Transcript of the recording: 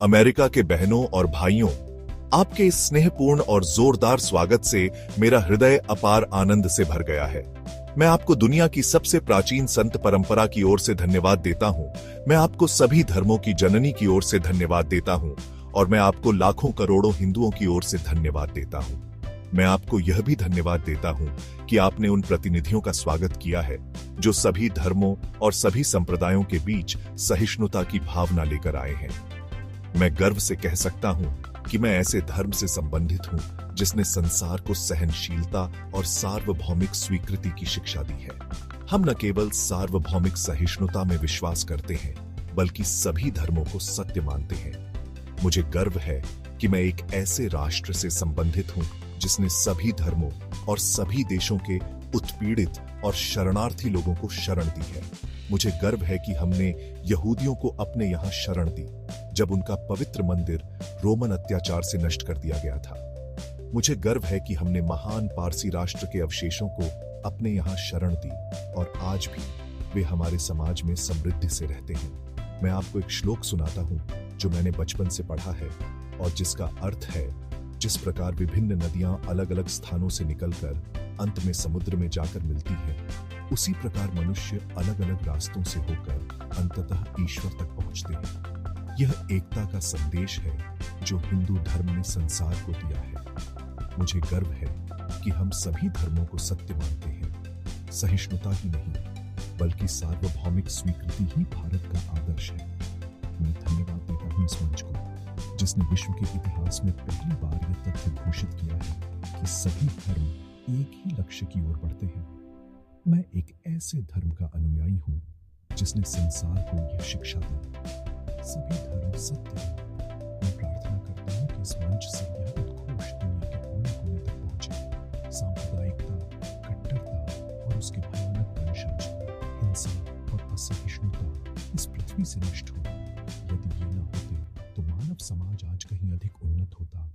America के बहनों और भाइयों, आपके इस स्नेहपूर्ण और जोरदार स्वागत से मेरा हृदय अपार आनंद से भर गया है। मैं आपको दुनिया की सबसे प्राचीन संत परंपरा की ओर से धन्यवाद देता हूं। मैं आपको सभी धर्मों की जननी की ओर से धन्यवाद देता हूं और मैं आपको लाखों करोड़ों हिंदुओं की ओर से धन्यवाद देता हूं। मैं आपको यह भी धन्यवाद देता हूं कि आपने उन प्रतिनिधियों का स्वागत किया है जो सभी धर्मों और सभी संप्रदायों के बीच सहिष्णुता की भावना लेकर आए हैं। मैं गर्व से कह सकता हूं कि मैं ऐसे धर्म से संबंधित हूं जिसने संसार को सहनशीलता और सार्वभौमिक स्वीकृति की शिक्षा दी है। हम न केवल सार्वभौमिक सहिष्णुता में विश्वास करते हैं, बल्कि सभी धर्मों को सत्य मानते हैं। मुझे गर्व है कि मैं एक ऐसे राष्ट्र से संबंधित हूं जिसने सभी धर्मों और सभी देशों के उत्पीड़ित और शरणार्थी लोगों को शरण दी है। मुझे गर्व है कि हमने यहूदियों को अपने यहां शरण दी जब उनका पवित्र मंदिर रोमन अत्याचार से नष्ट कर दिया गया था। मुझे गर्व है कि हमने महान पारसी राष्ट्र के अवशेषों को अपने यहां शरण दी और आज भी वे हमारे समाज में समृद्धि से रहते हैं। मैं आपको एक श्लोक सुनाता हूं जो मैंने बचपन से पढ़ा है और जिसका अर्थ है, जिस प्रकार विभिन्न नदियां अलग अलग स्थानों से निकलकर अंत में समुद्र में जाकर मिलती हैं, उसी प्रकार मनुष्य अलग अलग रास्तों से होकर अंततः ईश्वर तक पहुंचते हैं। यह एकता का संदेश है जो हिंदू धर्म ने संसार को दिया है। मुझे गर्व है कि हम सभी धर्मों को सत्य मानते हैं। सहिष्णुता ही नहीं, बल्कि सार्वभौमिक स्वीकृति ही भारत का आदर्श है। मैं धन्यवाद देता हूं इस मंच को जिसने विश्व के इतिहास में पहली बार यह तथ्य घोषित किया है कि सभी धर्म एक ही लक्ष्य की ओर बढ़ते हैं। मैं एक ऐसे धर्म का अनुयायी हूं जिसने संसार को यह शिक्षा दी। सभी धर्म सत्य है। मैं प्रार्थना करता हूं कि इस मंच से यह उद्घोष दुनिया के कोने कोने तक पहुंचे। सांप्रदायिकता, कट्टरता और उसके भयानक वंशज, हिंसा और असहिष्णुता इस पृथ्वी से नष्ट हो। यदि ये न होते तो मानव समाज आज कहीं अधिक उन्नत होता।